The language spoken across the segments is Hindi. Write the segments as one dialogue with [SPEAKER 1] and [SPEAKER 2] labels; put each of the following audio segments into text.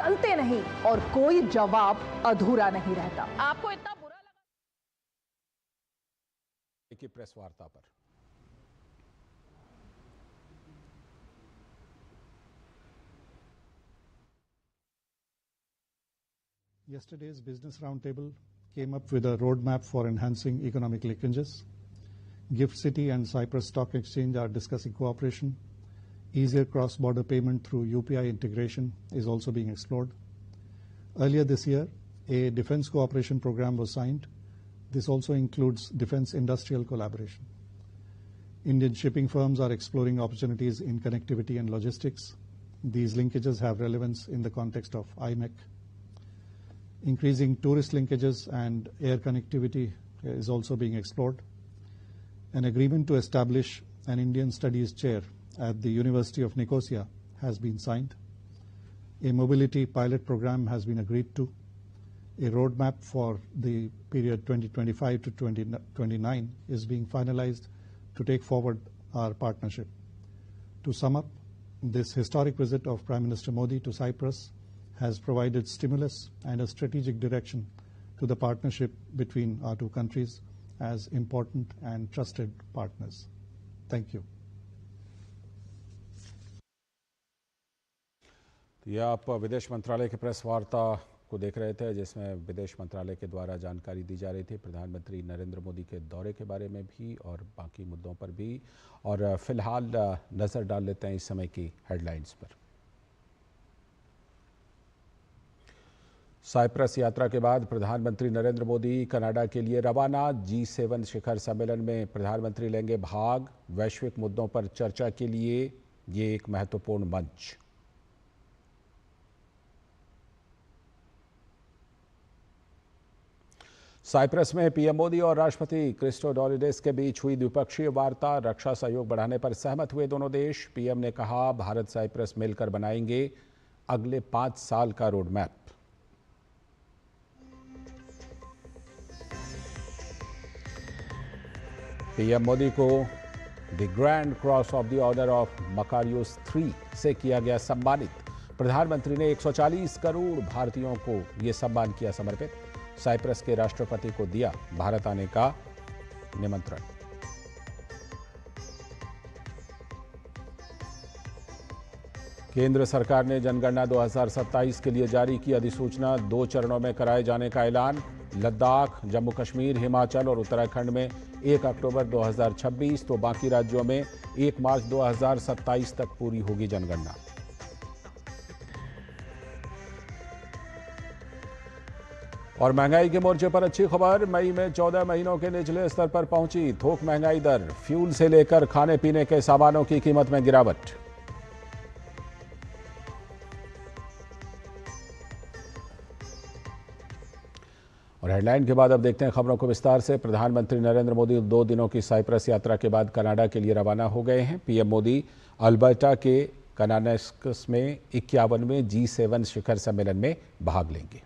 [SPEAKER 1] टलते नहीं और कोई जवाब अधूरा नहीं रहता।
[SPEAKER 2] आपको इतना बुरा लगा
[SPEAKER 3] की प्रेस वार्ता पर
[SPEAKER 4] Yesterday's Business Roundtable came up with a roadmap for enhancing economic linkages. Gift City and Cyprus Stock Exchange are discussing cooperation. Easier cross-border payment through UPI integration is also being explored. Earlier this year, a defense cooperation program was signed. This also includes defense industrial collaboration. Indian shipping firms are exploring opportunities in connectivity and logistics. These linkages have relevance in the context of IMEC. Increasing tourist linkages and air connectivity is also being explored. An agreement to establish an Indian Studies Chair at the University of Nicosia has been signed. A mobility pilot program has been agreed to. A roadmap for the period 2025 to 2029 is being finalized to take forward our partnership. To sum up, this historic visit of Prime Minister Modi to Cyprus has provided stimulus and a strategic direction to the partnership between our two countries as important and trusted partners. Thank you.
[SPEAKER 3] ये आप विदेश मंत्रालय की प्रेस वार्ता को देख रहे थे, जिसमें विदेश मंत्रालय के द्वारा जानकारी दी जा रही थी प्रधानमंत्री नरेंद्र मोदी के दौरे के बारे में भी और बाकी मुद्दों पर भी। और फिलहाल नज़र डाल लेते हैं इस समय की हेडलाइंस पर। साइप्रस यात्रा के बाद प्रधानमंत्री नरेंद्र मोदी कनाडा के लिए रवाना। G7 शिखर सम्मेलन में प्रधानमंत्री लेंगे भाग। वैश्विक मुद्दों पर चर्चा के लिए ये एक महत्वपूर्ण मंच। साइप्रस में पीएम मोदी और राष्ट्रपति क्रिस्टोडोलिडेस के बीच हुई द्विपक्षीय वार्ता। रक्षा सहयोग बढ़ाने पर सहमत हुए दोनों देश। पीएम ने कहा, भारत साइप्रस मिलकर बनाएंगे अगले 5 साल का रोड मैप। पीएम मोदी को the grand cross of the Order of Makarios 3 से किया गया सम्मानित। प्रधानमंत्री ने 140 करोड़ भारतीयों को यह सम्मान किया समर्पित। साइप्रस के राष्ट्रपति को दिया भारत आने का निमंत्रण। केंद्र सरकार ने जनगणना 2027 के लिए जारी की अधिसूचना। 2 चरणों में कराए जाने का ऐलान। लद्दाख, जम्मू कश्मीर, हिमाचल और उत्तराखंड में 1 अक्टूबर 2026 तो बाकी राज्यों में 1 मार्च 2027 तक पूरी होगी जनगणना। और महंगाई के मोर्चे पर अच्छी खबर। मई में 14 महीनों के निचले स्तर पर पहुंची थोक महंगाई दर। फ्यूल से लेकर खाने पीने के सामानों की कीमत में गिरावट। और हेडलाइन के बाद अब देखते हैं खबरों को विस्तार से। प्रधानमंत्री नरेंद्र मोदी 2 दिनों की साइप्रस यात्रा के बाद कनाडा के लिए रवाना हो गए हैं। पीएम मोदी अल्बर्टा के कानानेस्कस में 51वें G7 शिखर सम्मेलन में भाग लेंगे।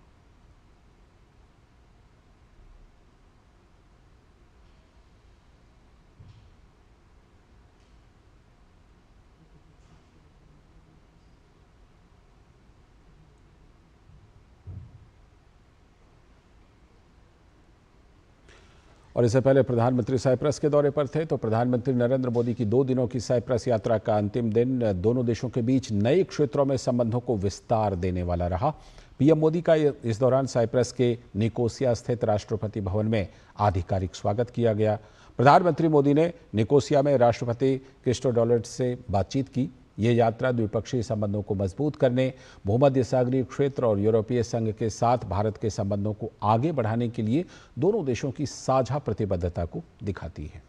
[SPEAKER 3] और इससे पहले प्रधानमंत्री साइप्रस के दौरे पर थे, तो प्रधानमंत्री नरेंद्र मोदी की 2 दिनों की साइप्रस यात्रा का अंतिम दिन दोनों देशों के बीच नए क्षेत्रों में संबंधों को विस्तार देने वाला रहा। पीएम मोदी का इस दौरान साइप्रस के निकोसिया स्थित राष्ट्रपति भवन में आधिकारिक स्वागत किया गया। प्रधानमंत्री मोदी ने निकोसिया में राष्ट्रपति क्रिस्टोडोलिडेस से बातचीत की। ये यात्रा द्विपक्षीय संबंधों को मजबूत करने, भूमध्य सागरीय क्षेत्र और यूरोपीय संघ के साथ भारत के संबंधों को आगे बढ़ाने के लिए दोनों देशों की साझा प्रतिबद्धता को दिखाती है।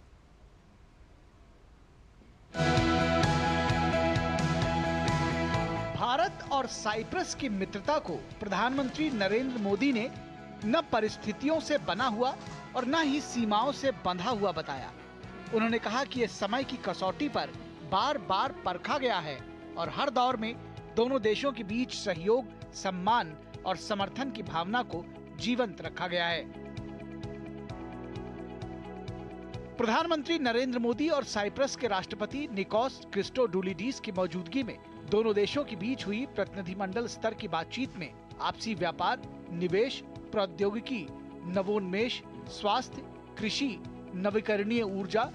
[SPEAKER 5] भारत और साइप्रस की मित्रता को प्रधानमंत्री नरेंद्र मोदी ने न परिस्थितियों से बना हुआ और न ही सीमाओं से बंधा हुआ बताया। उन्होंने कहा कि इस समय की कसौटी पर बार बार परखा गया है और हर दौर में दोनों देशों के बीच सहयोग, सम्मान और समर्थन की भावना को जीवंत रखा गया है। प्रधानमंत्री नरेंद्र मोदी और साइप्रस के राष्ट्रपति निकोस क्रिस्टोडोलिडीस की मौजूदगी में दोनों देशों के बीच हुई प्रतिनिधिमंडल स्तर की बातचीत में आपसी व्यापार, निवेश, प्रौद्योगिकी, नवोन्मेष, स्वास्थ्य, कृषि, नवीकरणीय ऊर्जा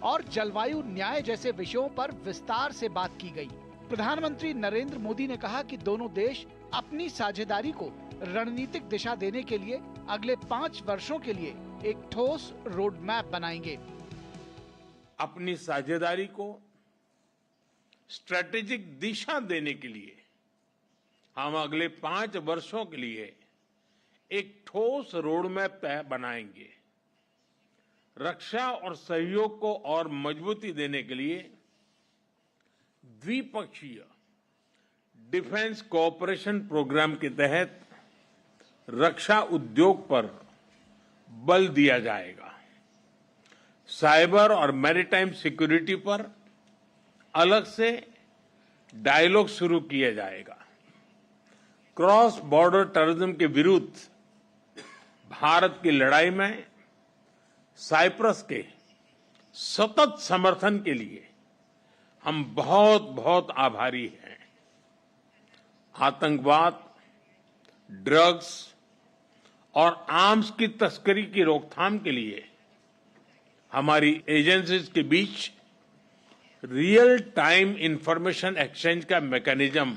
[SPEAKER 5] और जलवायु न्याय जैसे विषयों पर विस्तार से बात की गई। प्रधानमंत्री नरेंद्र मोदी ने कहा कि दोनों देश अपनी साझेदारी को रणनीतिक दिशा देने के लिए अगले 5 वर्षों के लिए एक ठोस रोड मैप बनाएंगे।
[SPEAKER 2] अपनी साझेदारी को स्ट्रेटेजिक दिशा देने के लिए हम अगले 5 वर्षों के लिए एक ठोस रोड मैप बनाएंगे। रक्षा और सहयोग को और मजबूती देने के लिए द्विपक्षीय डिफेंस कोऑपरेशन प्रोग्राम के तहत रक्षा उद्योग पर बल दिया जाएगा। साइबर और मैरीटाइम सिक्योरिटी पर अलग से डायलॉग शुरू किया जाएगा। क्रॉस बॉर्डर टेररिज्म के विरुद्ध भारत की लड़ाई में साइप्रस के सतत समर्थन के लिए हम बहुत बहुत आभारी हैं। आतंकवाद, ड्रग्स और आर्म्स की तस्करी की रोकथाम के लिए हमारी एजेंसीज के बीच रियल टाइम इंफॉर्मेशन एक्सचेंज का मैकेनिज्म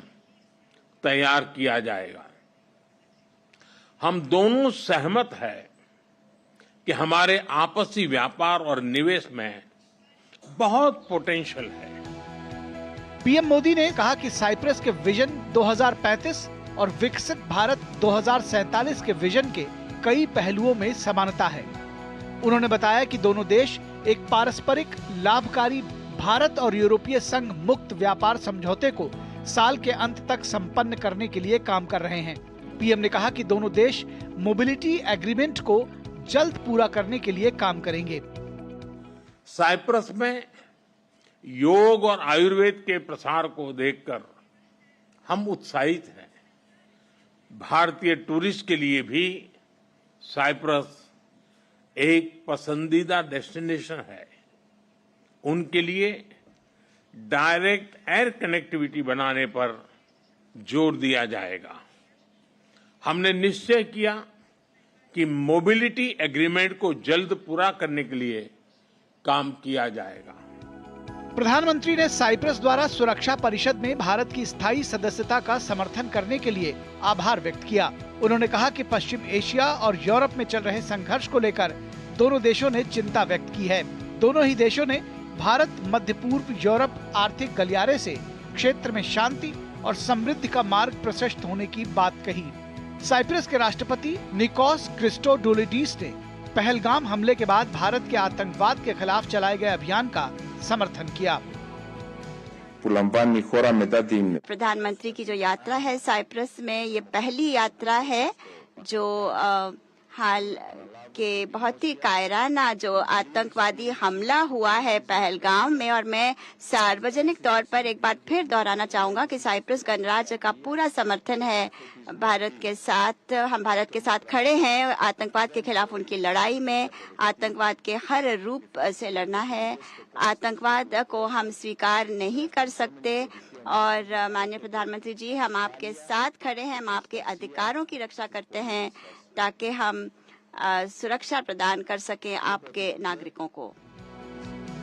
[SPEAKER 2] तैयार किया जाएगा। हम दोनों सहमत हैं कि हमारे आपसी व्यापार और निवेश में बहुत पोटेंशियल है।
[SPEAKER 5] पीएम मोदी ने कहा कि साइप्रस के विजन 2035 और विकसित भारत 2047 के विजन के कई पहलुओं में समानता है। उन्होंने बताया कि दोनों देश एक पारस्परिक लाभकारी भारत और यूरोपीय संघ मुक्त व्यापार समझौते को साल के अंत तक संपन्न करने के लिए काम कर रहे हैं। पीएम ने कहा कि दोनों देश मोबिलिटी एग्रीमेंट को जल्द पूरा करने के लिए काम करेंगे।
[SPEAKER 2] साइप्रस में योग और आयुर्वेद के प्रसार को देखकर हम उत्साहित हैं। भारतीय टूरिस्ट के लिए भी साइप्रस एक पसंदीदा डेस्टिनेशन है। उनके लिए डायरेक्ट एयर कनेक्टिविटी बनाने पर जोर दिया जाएगा। हमने निश्चय किया कि मोबिलिटी एग्रीमेंट को जल्द पूरा करने के लिए काम किया जाएगा।
[SPEAKER 5] प्रधानमंत्री ने साइप्रस द्वारा सुरक्षा परिषद में भारत की स्थायी सदस्यता का समर्थन करने के लिए आभार व्यक्त किया। उन्होंने कहा कि पश्चिम एशिया और यूरोप में चल रहे संघर्ष को लेकर दोनों देशों ने चिंता व्यक्त की है। दोनों ही देशों ने भारत मध्य पूर्व यूरोप आर्थिक गलियारे से क्षेत्र में शांति और समृद्धि का मार्ग प्रशस्त होने की बात कही। साइप्रस के राष्ट्रपति निकोस क्रिस्टोडोलिडीस ने पहलगाम हमले के बाद भारत के आतंकवाद के खिलाफ चलाए गए अभियान का समर्थन किया।
[SPEAKER 6] प्रधानमंत्री की जो यात्रा है साइप्रस में, ये पहली यात्रा है जो हाल के बहुत ही कायराना जो आतंकवादी हमला हुआ है पहलगाम में, और मैं सार्वजनिक तौर पर एक बार फिर दोहराना चाहूंगा कि साइप्रस गणराज्य का पूरा समर्थन है भारत के साथ। हम भारत के साथ खड़े हैं आतंकवाद के खिलाफ उनकी लड़ाई में। आतंकवाद के हर रूप से लड़ना है। आतंकवाद को हम स्वीकार नहीं कर सकते। और माननीय प्रधानमंत्री जी, हम आपके साथ खड़े हैं। हम आपके अधिकारों की रक्षा करते हैं ताकि हम सुरक्षा प्रदान कर सकें आपके नागरिकों को।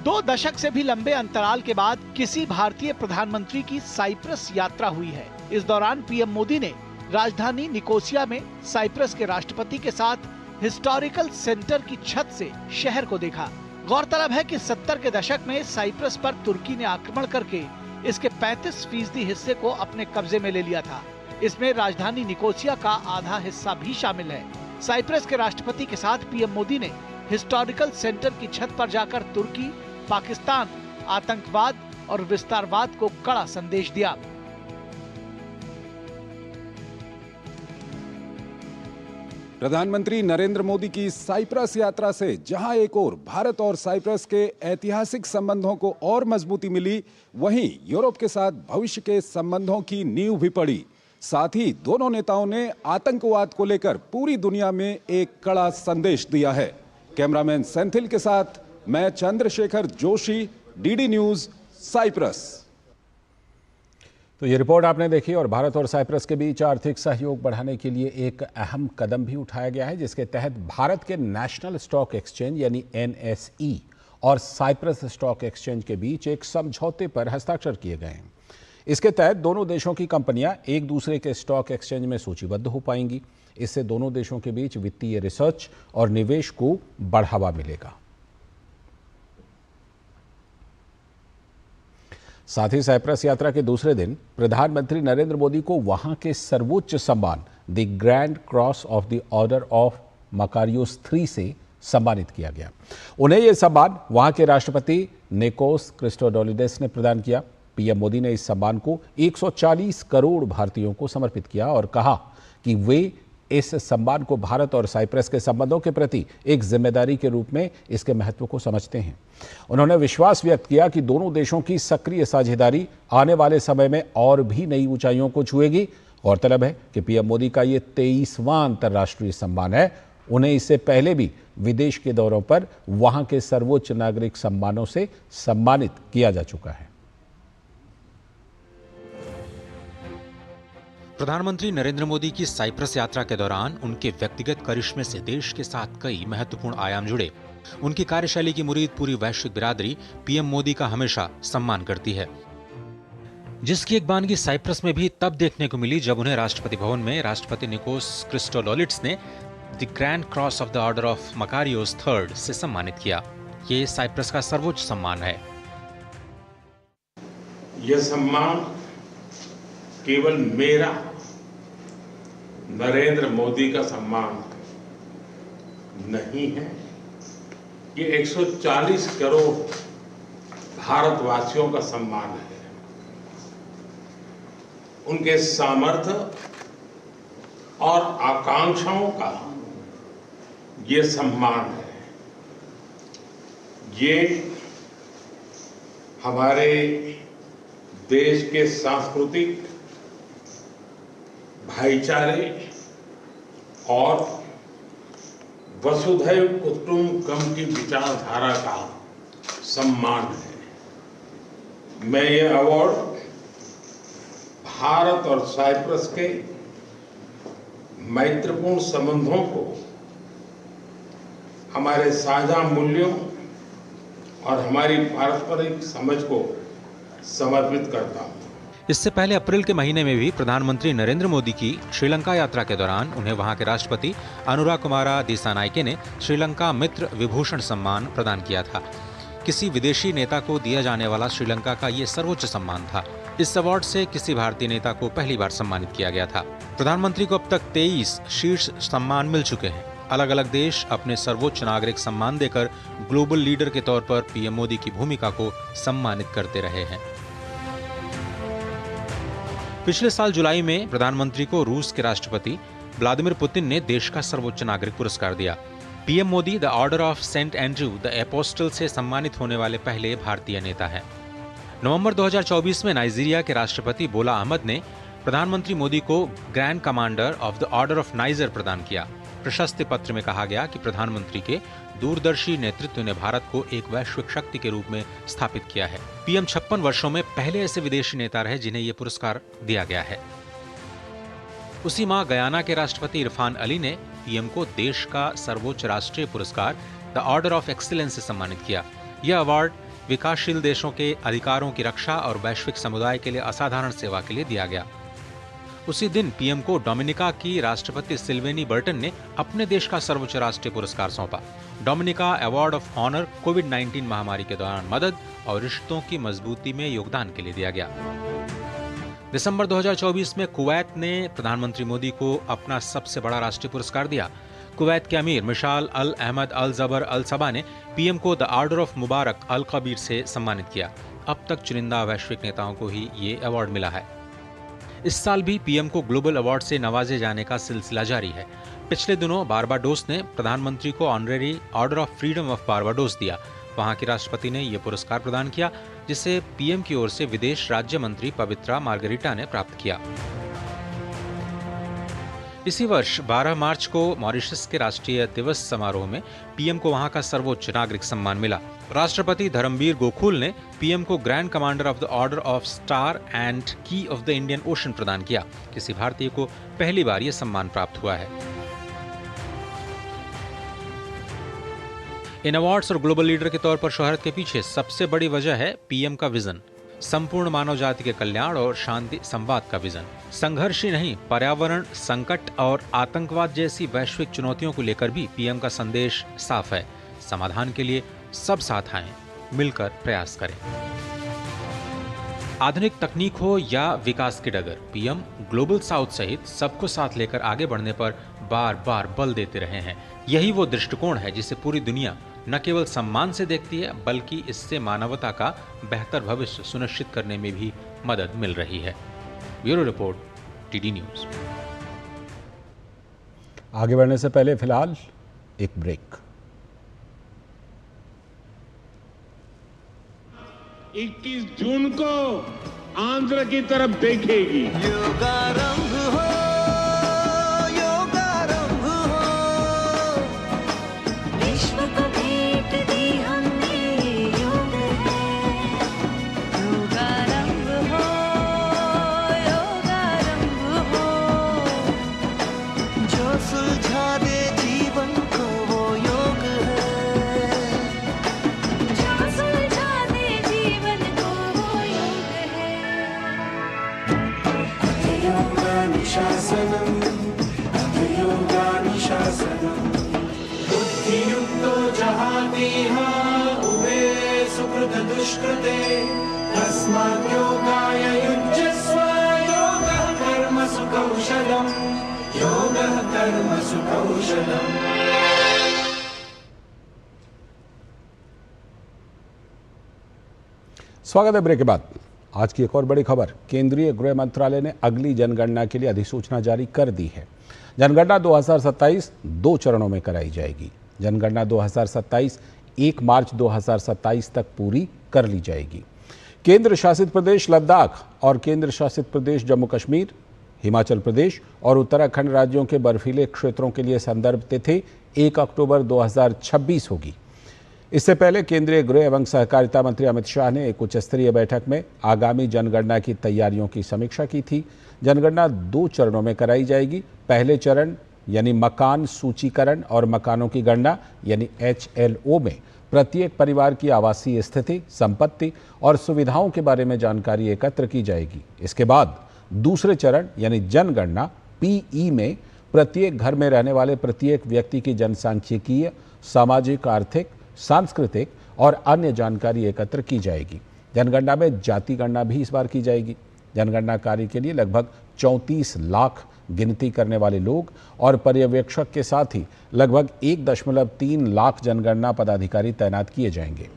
[SPEAKER 5] 2 दशक से भी लंबे अंतराल के बाद किसी भारतीय प्रधानमंत्री की साइप्रस यात्रा हुई है। इस दौरान पीएम मोदी ने राजधानी निकोसिया में साइप्रस के राष्ट्रपति के साथ हिस्टोरिकल सेंटर की छत से शहर को देखा। गौरतलब है कि 70 के दशक में साइप्रस पर तुर्की ने आक्रमण करके इसके 35% हिस्से को अपने कब्जे में ले लिया था। इसमें राजधानी निकोसिया का आधा हिस्सा भी शामिल है। साइप्रस के राष्ट्रपति के साथ पीएम मोदी ने हिस्टोरिकल सेंटर की छत पर जाकर तुर्की, पाकिस्तान, आतंकवाद और विस्तारवाद को कड़ा संदेश दिया।
[SPEAKER 7] प्रधानमंत्री नरेंद्र मोदी की साइप्रस यात्रा से जहां एक ओर भारत और साइप्रस के ऐतिहासिक संबंधों को और मजबूती मिली, वहीं यूरोप के साथ भविष्य के संबंधों की नींव भी पड़ी। साथ ही दोनों नेताओं ने आतंकवाद को लेकर पूरी दुनिया में एक कड़ा संदेश दिया है। कैमरामैन सेंथिल के साथ मैं Chandrashekhar Joshi, DD news, Cyprus.
[SPEAKER 3] तो ये रिपोर्ट आपने देखी और भारत और साइप्रस के बीच आर्थिक सहयोग बढ़ाने के लिए एक अहम कदम भी उठाया गया है, जिसके तहत भारत के नेशनल स्टॉक एक्सचेंज यानी NSE और साइप्रस स्टॉक एक्सचेंज के बीच एक समझौते पर हस्ताक्षर किए गए हैं। इसके तहत दोनों देशों की कंपनियां एक दूसरे के स्टॉक एक्सचेंज में सूचीबद्ध हो पाएंगी। इससे दोनों देशों के बीच वित्तीय रिसर्च और निवेश को बढ़ावा मिलेगा। साथ ही साइप्रस यात्रा के दूसरे दिन प्रधानमंत्री नरेंद्र मोदी को वहां के सर्वोच्च सम्मान the grand cross of the Order of Makarios III से सम्मानित किया गया। उन्हें यह सम्मान वहां के राष्ट्रपति निकोस क्रिस्टोडोलिडेस ने प्रदान किया। पीएम मोदी ने इस सम्मान को 140 करोड़ भारतीयों को समर्पित किया और कहा कि वे इस सम्मान को भारत और साइप्रस के संबंधों के प्रति एक जिम्मेदारी के रूप में इसके महत्व को समझते हैं। उन्होंने विश्वास व्यक्त किया कि दोनों देशों की सक्रिय साझेदारी आने वाले समय में और भी नई ऊंचाइयों को छुएगी। गौरतलब है कि पीएम मोदी का ये 23वां अंतर्राष्ट्रीय सम्मान है। उन्हें इससे पहले भी विदेश के दौरों पर वहां के सर्वोच्च नागरिक सम्मानों से सम्मानित किया जा चुका है।
[SPEAKER 8] प्रधानमंत्री नरेंद्र मोदी की साइप्रस यात्रा के दौरान उनके व्यक्तिगत करिश्मे से देश के साथ कई महत्वपूर्ण आयाम जुड़े। उनकी कार्यशैली की मुरीद पूरी वैश्विक बिरादरी पीएम मोदी का हमेशा सम्मान करती है, जिसकी एक बानगी साइप्रस में भी तब देखने को मिली जब उन्हें राष्ट्रपति भवन में राष्ट्रपति निकोस क्रिस्टोडोलिड्स ने the grand cross of the Order of Makarios III से सम्मानित किया। ये साइप्रस का सर्वोच्च सम्मान है।
[SPEAKER 2] यह सम्मान केवल मेरा नरेंद्र मोदी का सम्मान नहीं है, ये 140 करोड़ भारतवासियों का सम्मान है। उनके सामर्थ्य और आकांक्षाओं का ये सम्मान है। ये हमारे देश के सांस्कृतिक भाईचारे और वसुधैव कुटुंबकम की विचारधारा का सम्मान है। मैं ये अवार्ड भारत और साइप्रस के मैत्रीपूर्ण संबंधों को, हमारे साझा मूल्यों और हमारी पारस्परिक समझ को समर्पित करता हूं।
[SPEAKER 8] इससे पहले अप्रैल के महीने में भी प्रधानमंत्री नरेंद्र मोदी की श्रीलंका यात्रा के दौरान उन्हें वहां के राष्ट्रपति अनुराकुमारा दिसानायके ने श्रीलंका मित्र विभूषण सम्मान प्रदान किया था। किसी विदेशी नेता को दिया जाने वाला श्रीलंका का ये सर्वोच्च सम्मान था। इस अवार्ड से किसी भारतीय नेता को पहली बार सम्मानित किया गया था। प्रधानमंत्री को अब तक 23 शीर्ष सम्मान मिल चुके हैं। अलग अलग देश अपने सर्वोच्च नागरिक सम्मान देकर ग्लोबल लीडर के तौर पर पीएम मोदी की भूमिका को सम्मानित करते रहे हैं। पिछले साल जुलाई में प्रधानमंत्री को रूस के राष्ट्रपति व्लादिमीर पुतिन ने देश का सर्वोच्च नागरिक पुरस्कार दिया। PM Modi the Order of Saint Andrew the Apostle से सम्मानित होने वाले पहले भारतीय नेता हैं। नवंबर 2024 में नाइजीरिया के राष्ट्रपति बोला अहमद ने प्रधानमंत्री मोदी को grand commander of the Order of niger प्रदान किया। प्रशस्ति पत्र में कहा गया कि प्रधानमंत्री के दूरदर्शी नेतृत्व ने भारत को एक वैश्विक शक्ति के रूप में स्थापित किया है। पीएम 56 वर्षों में पहले ऐसे विदेशी नेता रहे जिन्हें यह पुरस्कार दिया गया है। उसी माह गयाना के राष्ट्रपति इरफान अली ने पीएम को देश का सर्वोच्च राष्ट्रीय पुरस्कार द ऑर्डर ऑफ एक्सीलेंस से सम्मानित किया। यह अवार्ड विकासशील देशों के अधिकारों की रक्षा और वैश्विक समुदाय के लिए असाधारण सेवा के लिए दिया गया। उसी दिन पीएम को डोमिनिका की राष्ट्रपति सिल्वेनी बर्टन ने अपने देश का सर्वोच्च राष्ट्रीय पुरस्कार सौंपा। डोमिनिका अवार्ड ऑफ ऑनर कोविड-19 महामारी के दौरान मदद और रिश्तों की मजबूती में योगदान के लिए दिया गया। दिसंबर 2024 में कुवैत ने प्रधानमंत्री मोदी को अपना सबसे बड़ा राष्ट्रीय पुरस्कार दिया। कुवैत के अमीर मिशाल अल अहमद अल जबर अल सबा ने पीएम को द ऑर्डर ऑफ मुबारक अल कबीर से सम्मानित किया। अब तक चुनिंदा वैश्विक नेताओं को ही ये अवार्ड मिला है। इस साल भी पीएम को ग्लोबल अवार्ड से नवाजे जाने का सिलसिला जारी है। पिछले दिनों बारबाडोस ने प्रधानमंत्री को honorary order of freedom of Barbados दिया। वहां के राष्ट्रपति ने यह पुरस्कार प्रदान किया, जिसे पीएम की ओर से विदेश राज्य मंत्री पवित्रा मार्गरीटा ने प्राप्त किया। इसी वर्ष 12 मार्च को मॉरिशस के राष्ट्रीय दिवस समारोह में पीएम को वहां का सर्वोच्च नागरिक सम्मान मिला। राष्ट्रपति धर्मवीर गोकुल ने पीएम को grand commander of the Order of star and की ऑफ द इंडियन ओशन प्रदान किया। किसी भारतीय को पहली बार यह सम्मान प्राप्त हुआ है। इन अवार्ड्स और ग्लोबल लीडर के तौर पर शोहरत के पीछे सबसे बड़ी वजह है पीएम का विजन, संपूर्ण मानव जाति के कल्याण और शांति संवाद का विजन। संघर्ष ही नहीं, पर्यावरण संकट और आतंकवाद जैसी वैश्विक चुनौतियों को लेकर भी पीएम का संदेश साफ है। समाधान के लिए सब साथ आएं, मिलकर प्रयास करें। आधुनिक तकनीक हो या विकास की डगर, पीएम ग्लोबल साउथ सहित सबको साथ लेकर आगे बढ़ने पर बार बार बल देते रहे हैं। यही वो दृष्टिकोण है जिसे पूरी दुनिया न केवल सम्मान से देखती है, बल्कि इससे मानवता का बेहतर भविष्य सुनिश्चित करने में भी मदद मिल रही है। Bureau report, TD news.
[SPEAKER 3] आगे बढ़ने से पहले फिलहाल एक ब्रेक।
[SPEAKER 2] 21 जून को आंध्र की तरफ देखेगी।
[SPEAKER 9] योगारंभ हो, योगारंभ हो, विश्व को भेंट दी हमने योग है। योगारंभ हो, योगारंभ हो, जो सुलझा दे जीवन को वो योग है। जो सुलझा दे जीवन को वो योग है। योगानुशासनम्, योगानुशासनम्, बुद्धियुक्तो जहातीह उभे सुकृत दुष्कृते, तस्मात् योगाय युज्यस्व, योगः कर्मसु कौशलम्, योगः कर्मसु कौशलम्।
[SPEAKER 3] स्वागत है ब्रेक के बाद। आज की एक और बड़ी खबर, केंद्रीय गृह मंत्रालय ने अगली जनगणना के लिए अधिसूचना जारी कर दी है। जनगणना 2027 2 चरणों में कराई जाएगी। जनगणना 2027 1 मार्च 2027 तक पूरी कर ली जाएगी। केंद्र शासित प्रदेश लद्दाख और केंद्र शासित प्रदेश जम्मू कश्मीर, हिमाचल प्रदेश और उत्तराखंड राज्यों के बर्फीले क्षेत्रों के लिए संदर्भ तिथि 1 अक्टूबर 2026 होगी। इससे पहले केंद्रीय गृह एवं सहकारिता मंत्री अमित शाह ने एक उच्च स्तरीय बैठक में आगामी जनगणना की तैयारियों की समीक्षा की थी। जनगणना 2 चरणों में कराई जाएगी। पहले चरण यानी मकान सूचीकरण और मकानों की गणना यानी HLO में प्रत्येक परिवार की आवासीय स्थिति, संपत्ति और सुविधाओं के बारे में जानकारी एकत्र की जाएगी। इसके बाद दूसरे चरण यानी जनगणना PE में प्रत्येक घर में रहने वाले प्रत्येक व्यक्ति की जनसांख्यिकीय, सामाजिक, आर्थिक, सांस्कृतिक और अन्य जानकारी एकत्र की जाएगी। जनगणना में जाति गणना भी इस बार की जाएगी। जनगणना कार्य के लिए लगभग 34 लाख गिनती करने वाले लोग और पर्यवेक्षक के साथ ही लगभग 1.3 लाख जनगणना पदाधिकारी तैनात किए जाएंगे।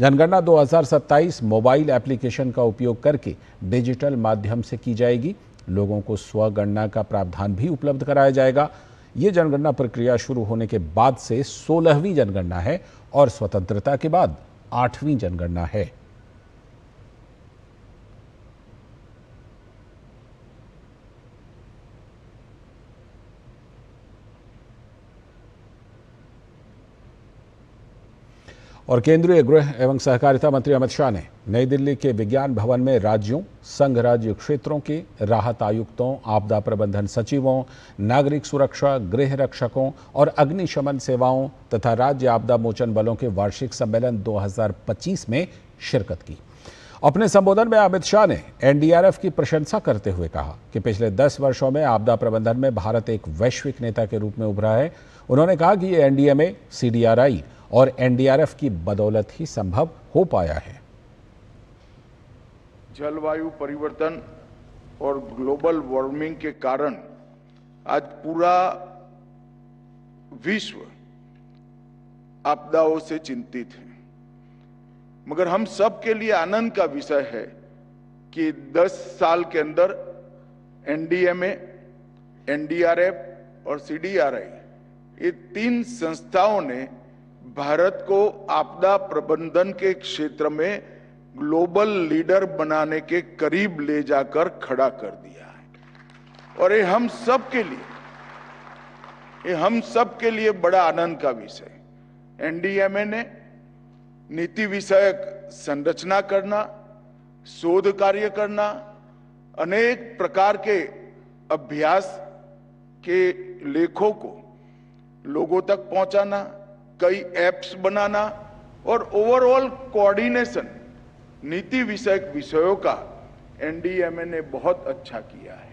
[SPEAKER 3] जनगणना 2027 मोबाइल एप्लीकेशन का उपयोग करके डिजिटल माध्यम से की जाएगी। लोगों को स्वगणना का प्रावधान भी उपलब्ध कराया जाएगा। ये जनगणना प्रक्रिया शुरू होने के बाद से 16वीं जनगणना है और स्वतंत्रता के बाद 8वीं जनगणना है। और केंद्रीय गृह एवं सहकारिता मंत्री अमित शाह ने नई दिल्ली के विज्ञान भवन में राज्यों, संघ राज्य क्षेत्रों के राहत आयुक्तों, आपदा प्रबंधन सचिवों, नागरिक सुरक्षा, गृह रक्षकों और अग्निशमन सेवाओं तथा राज्य आपदा मोचन बलों के वार्षिक सम्मेलन 2025 में शिरकत की। अपने संबोधन में अमित शाह ने NDRF की प्रशंसा करते हुए कहा कि पिछले 10 वर्षों में आपदा प्रबंधन में भारत एक वैश्विक नेता के रूप में उभरा है। उन्होंने कहा कि ये NDMA, CDRI और NDRF की बदौलत ही संभव हो पाया है।
[SPEAKER 10] जलवायु परिवर्तन और ग्लोबल वार्मिंग के कारण आज पूरा विश्व आपदाओं से चिंतित है, मगर हम सब के लिए आनंद का विषय है कि 10 साल के अंदर NDMA, NDRF और CDRI ये 3 संस्थाओं ने भारत को आपदा प्रबंधन के क्षेत्र में ग्लोबल लीडर बनाने के करीब ले जाकर खड़ा कर दिया है। और ये हम सब के लिए ये हम सब के लिए बड़ा आनंद का विषय है। एनडीएमए ने नीति विषयक संरचना करना, शोध कार्य करना, अनेक प्रकार के अभ्यास के लेखों को लोगों तक पहुंचाना, कई एप्स बनाना और ओवरऑल कोऑर्डिनेशन नीति विषयक विषयों का एनडीएमए ने बहुत अच्छा किया है।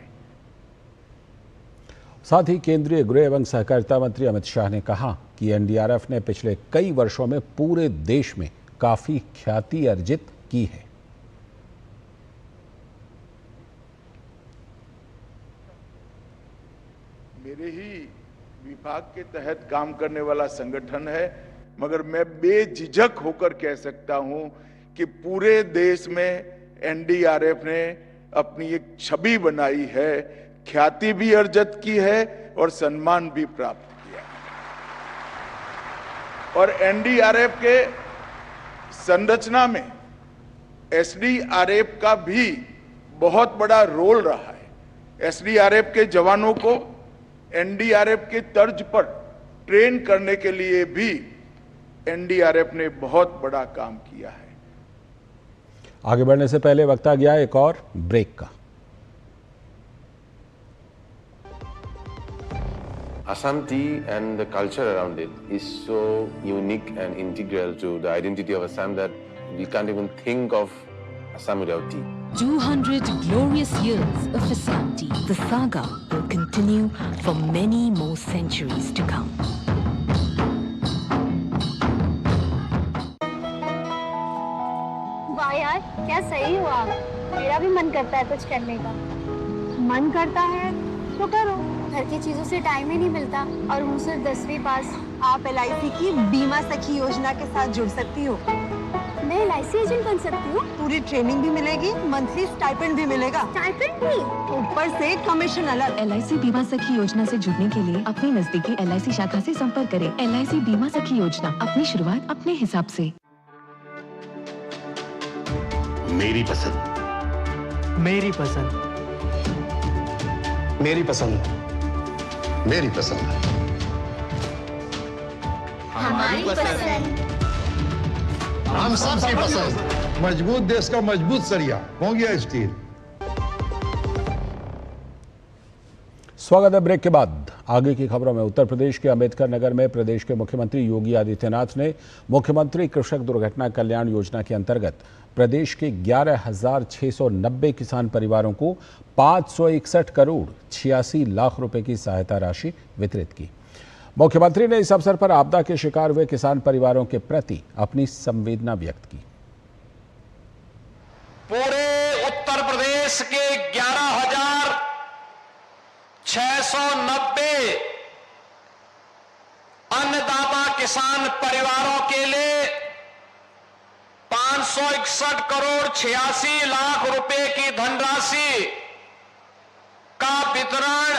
[SPEAKER 3] साथ ही केंद्रीय गृह एवं सहकारिता मंत्री अमित शाह ने कहा कि एनडीआरएफ ने पिछले कई वर्षों में पूरे देश में काफी ख्याति अर्जित की है।
[SPEAKER 10] मेरे ही विभाग के तहत काम करने वाला संगठन है, मगर मैं बेझिझक होकर कह सकता हूं कि पूरे देश में एनडीआरएफ ने अपनी एक छवि बनाई है, ख्याति भी अर्जित की है और सम्मान भी प्राप्त किया। और एनडीआरएफ के संरचना में एसडीआरएफ का भी बहुत बड़ा रोल रहा है। एसडीआरएफ के जवानों को एनडीआरएफ के तर्ज पर ट्रेन करने के लिए भी एनडीआरएफ ने बहुत बड़ा काम किया है।
[SPEAKER 3] आगे बढ़ने से पहले वक्त आ गया एक और ब्रेक का।
[SPEAKER 11] Assam tea and the culture around it is so unique and integral to the identity of Assam that we can't even think of Assam without tea.
[SPEAKER 12] 200 glorious years of Assam tea. The saga will continue for many more centuries to come.
[SPEAKER 13] वाह यार, क्या सही हुआ। मेरा भी मन करता है कुछ करने का। मन करता है तो करो। घर की चीजों से टाइम ही नहीं मिलता और हूँ सिर्फ 10वीं पास।
[SPEAKER 14] आप LIC की बीमा सखी योजना के साथ जुड़ सकती हो।
[SPEAKER 13] मैं LIC एजेंट बन सकती हूँ।
[SPEAKER 14] पूरी ट्रेनिंग भी मिलेगी, मंथली स्टाइपेंड भी मिलेगा।
[SPEAKER 13] स्टाइपेंड भी?
[SPEAKER 14] ऊपर से कमीशन अलग।
[SPEAKER 12] LIC बीमा सखी योजना से जुड़ने के लिए अपनी नजदीकी LIC शाखा से संपर्क करें। LIC बीमा सखी योजना, अपनी शुरुआत अपने हिसाब से।
[SPEAKER 15] मेरी पसंद,
[SPEAKER 16] मेरी पसंद,
[SPEAKER 15] मेरी पसंद, मेरी पसंद,
[SPEAKER 13] हमारी पसंद,
[SPEAKER 15] हम सबकी पसंद।
[SPEAKER 17] मजबूत देश का मजबूत सरिया हो गया स्टील।
[SPEAKER 3] स्वागत है ब्रेक के बाद। आगे की खबरों में उत्तर प्रदेश के अंबेडकर नगर में प्रदेश के मुख्यमंत्री योगी आदित्यनाथ ने मुख्यमंत्री कृषक दुर्घटना कल्याण योजना के अंतर्गत प्रदेश के 11,690 किसान परिवारों को 561 करोड़ 86 लाख रुपए की सहायता राशि वितरित की। मुख्यमंत्री ने इस अवसर पर आपदा के शिकार हुए किसान परिवारों के प्रति अपनी संवेदना व्यक्त की।
[SPEAKER 18] पूरे उत्तर प्रदेश के 11,690 अन्नदाता किसान परिवारों के लिए 561 करोड़ 86 लाख रुपए की धनराशि का वितरण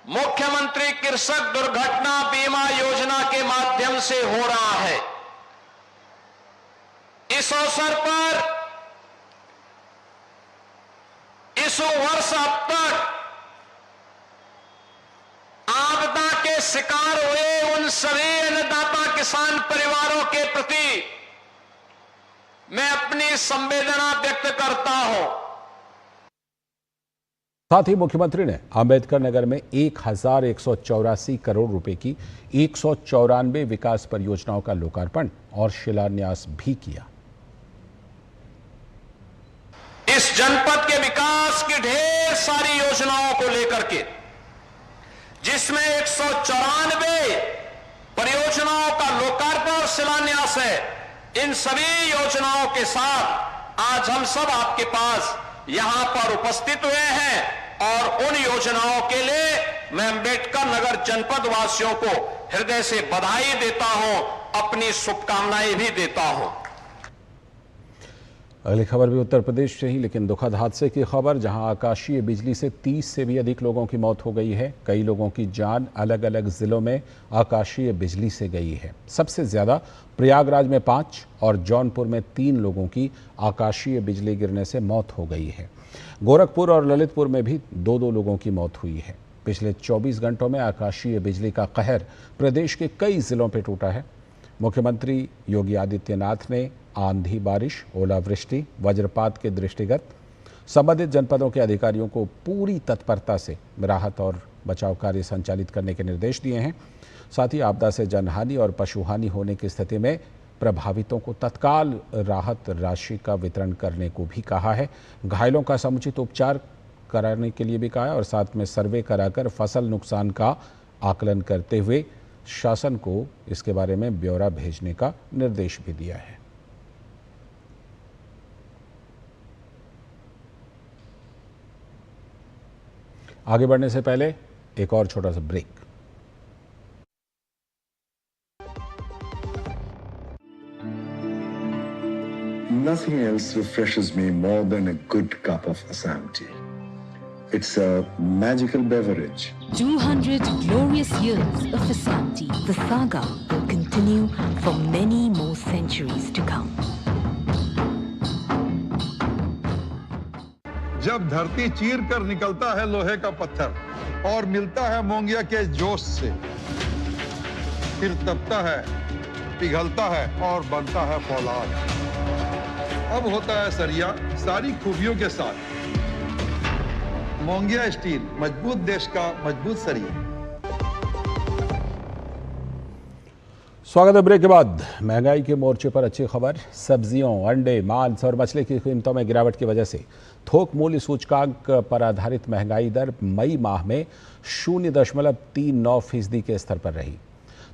[SPEAKER 18] मुख्यमंत्री कृषक दुर्घटना बीमा योजना के माध्यम से हो रहा है। इस अवसर पर इस वर्ष अब तक आपदा के शिकार हुए उन सभी अन्नदाता किसान परिवारों के प्रति मैं अपनी संवेदना व्यक्त करता हूं।
[SPEAKER 3] साथ ही मुख्यमंत्री ने अंबेडकर नगर में 1,184 करोड़ रुपए की 194 विकास परियोजनाओं का लोकार्पण और शिलान्यास भी किया।
[SPEAKER 18] इस जनपद के विकास की ढेर सारी योजनाओं को लेकर के, जिसमें 194 परियोजनाओं का लोकार्पण और शिलान्यास है, इन सभी योजनाओं के साथ आज हम सब आपके पास यहां पर उपस्थित हुए हैं और उन योजनाओं के लिए मैं अंबेडकर नगर जनपद वासियों को हृदय से बधाई देता हूं, अपनी शुभकामनाएं भी देता हूं।
[SPEAKER 3] अगली खबर भी उत्तर प्रदेश से ही, लेकिन दुखद हादसे की खबर, जहां आकाशीय बिजली से 30 से भी अधिक लोगों की मौत हो गई है। कई लोगों की जान अलग अलग जिलों में आकाशीय बिजली से गई है। सबसे ज्यादा प्रयागराज में 5 और जौनपुर में 3 लोगों की आकाशीय बिजली गिरने से मौत हो गई है। गोरखपुर और ललितपुर में भी 2-2 लोगों की मौत हुई है। पिछले 24 घंटों में आकाशीय बिजली का कहर प्रदेश के कई जिलों पर टूटा है। मुख्यमंत्री योगी आदित्यनाथ ने आंधी, बारिश, ओलावृष्टि, वज्रपात के दृष्टिगत संबंधित जनपदों के अधिकारियों को पूरी तत्परता से राहत और बचाव कार्य संचालित करने के निर्देश दिए हैं। साथ ही आपदा से जनहानि और पशुहानि होने की स्थिति में प्रभावितों को तत्काल राहत राशि का वितरण करने को भी कहा है। घायलों का समुचित उपचार कराने के लिए भी कहा है और साथ में सर्वे कराकर फसल नुकसान का आकलन करते हुए शासन को इसके बारे में ब्यौरा भेजने का निर्देश भी दिया है। आगे बढ़ने से पहले एक और छोटा सा break.
[SPEAKER 16] Nothing else refreshes me more than a good cup of Assam tea. It's a magical beverage.
[SPEAKER 12] 200 glorious years of Assam tea. The saga will continue for many more centuries to come.
[SPEAKER 17] जब धरती चीर कर निकलता है लोहे का पत्थर और मिलता है मोंगिया के जोश से, फिर तपता है, पिघलता है और बनता है फौलाद। अब होता है सरिया सारी खूबियों के साथ। मोंगिया स्टील, मजबूत देश का मजबूत सरिया।
[SPEAKER 3] स्वागत है ब्रेक के बाद। महंगाई के मोर्चे पर अच्छी खबर। सब्जियों, अंडे, मांस और मछली की कीमतों में गिरावट की वजह से थोक मूल्य सूचकांक पर आधारित महंगाई दर मई माह में 0.39% के स्तर पर रही।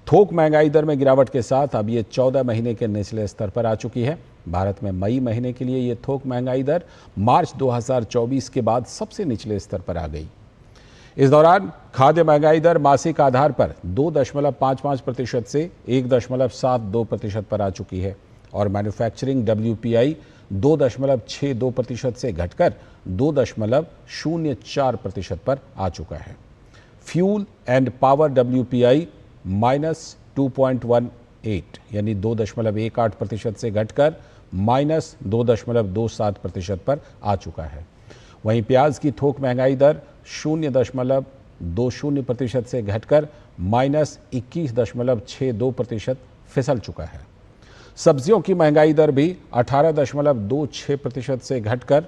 [SPEAKER 3] थोक महंगाई दर में गिरावट के साथ अब ये 14 महीने के निचले स्तर पर आ चुकी है। भारत में मई महीने के लिए ये थोक महंगाई दर मार्च 2024 के बाद सबसे निचले स्तर पर आ गई। इस दौरान खाद्य महंगाई दर मासिक आधार पर 2.55% से 1.72% पर आ चुकी है और मैन्युफैक्चरिंग WPI 2.62% से घटकर 2.04% पर आ चुका है। फ्यूल एंड पावर WPI -2.18 यानी 2.18% से घटकर -2.27% पर आ चुका है। वहीं प्याज की थोक महंगाई दर 0.20% से घटकर -21.62% फिसल चुका है। सब्जियों की महंगाई दर भी 18.26% से घटकर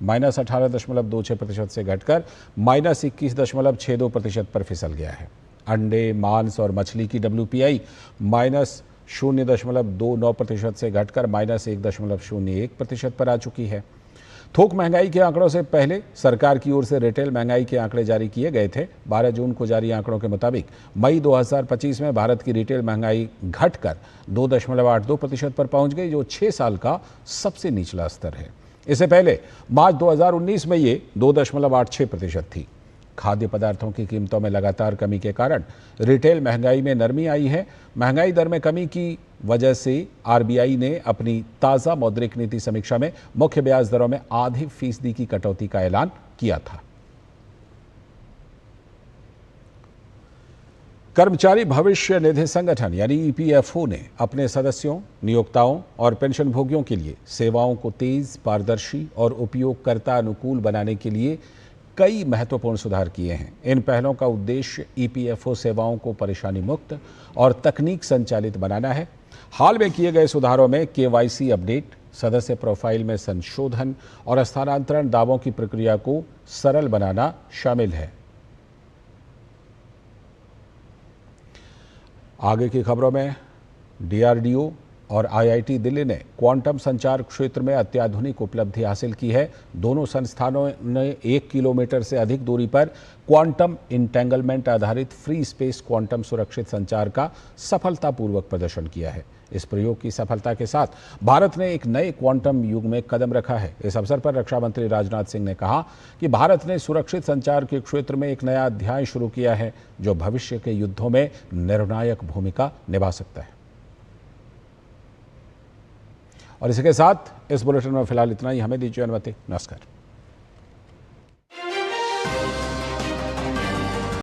[SPEAKER 3] -18.26% से घटकर -21.62% पर फिसल गया है। अंडे, मांस और मछली की WPI -0.29% से घटकर -1.01% पर आ चुकी है। थोक महंगाई के आंकड़ों से पहले सरकार की ओर से रिटेल महंगाई के आंकड़े जारी किए गए थे। 12 जून को जारी आंकड़ों के मुताबिक मई 2025 में भारत की रिटेल महंगाई घटकर 2.82% पर पहुंच गई, जो 6 साल का सबसे निचला स्तर है। इससे पहले मार्च 2019 में ये 2.86% थी। खाद्य पदार्थों की कीमतों में लगातार कमी के कारण रिटेल महंगाई में नरमी आई है। महंगाई दर में कमी की वजह से RBI ने अपनी ताज़ा मौद्रिक नीति समीक्षा में मुख्य ब्याज दरों में आधी फीसदी की कटौती का ऐलान किया था। कर्मचारी भविष्य निधि संगठन यानी EPFO ने अपने सदस्यों, नियोक्ताओं और पेंशनभोगियों के लिए सेवाओं को तेज, पारदर्शी और उपयोगकर्ता अनुकूल बनाने के लिए कई महत्वपूर्ण सुधार किए हैं। इन पहलों का उद्देश्य EPFO सेवाओं को परेशानी मुक्त और तकनीक संचालित बनाना है। हाल में किए गए सुधारों में KYC अपडेट, सदस्य प्रोफाइल में संशोधन और स्थानांतरण दावों की प्रक्रिया को सरल बनाना शामिल है। आगे की खबरों में DRDO और IIT दिल्ली ने क्वांटम संचार क्षेत्र में अत्याधुनिक उपलब्धि हासिल की है। दोनों संस्थानों ने 1 किलोमीटर से अधिक दूरी पर क्वांटम इंटेंगलमेंट आधारित फ्री स्पेस क्वांटम सुरक्षित संचार का सफलतापूर्वक प्रदर्शन किया है। इस प्रयोग की सफलता के साथ भारत ने एक नए क्वांटम युग में कदम रखा है। इस अवसर पर रक्षा मंत्री राजनाथ सिंह ने कहा कि भारत ने सुरक्षित संचार के क्षेत्र में एक नया अध्याय शुरू किया है, जो भविष्य के युद्धों में निर्णायक भूमिका निभा सकता है। और इसी के साथ इस बुलेटिन में फिलहाल इतना ही। हमें दीजिए अनुमति। नमस्कार।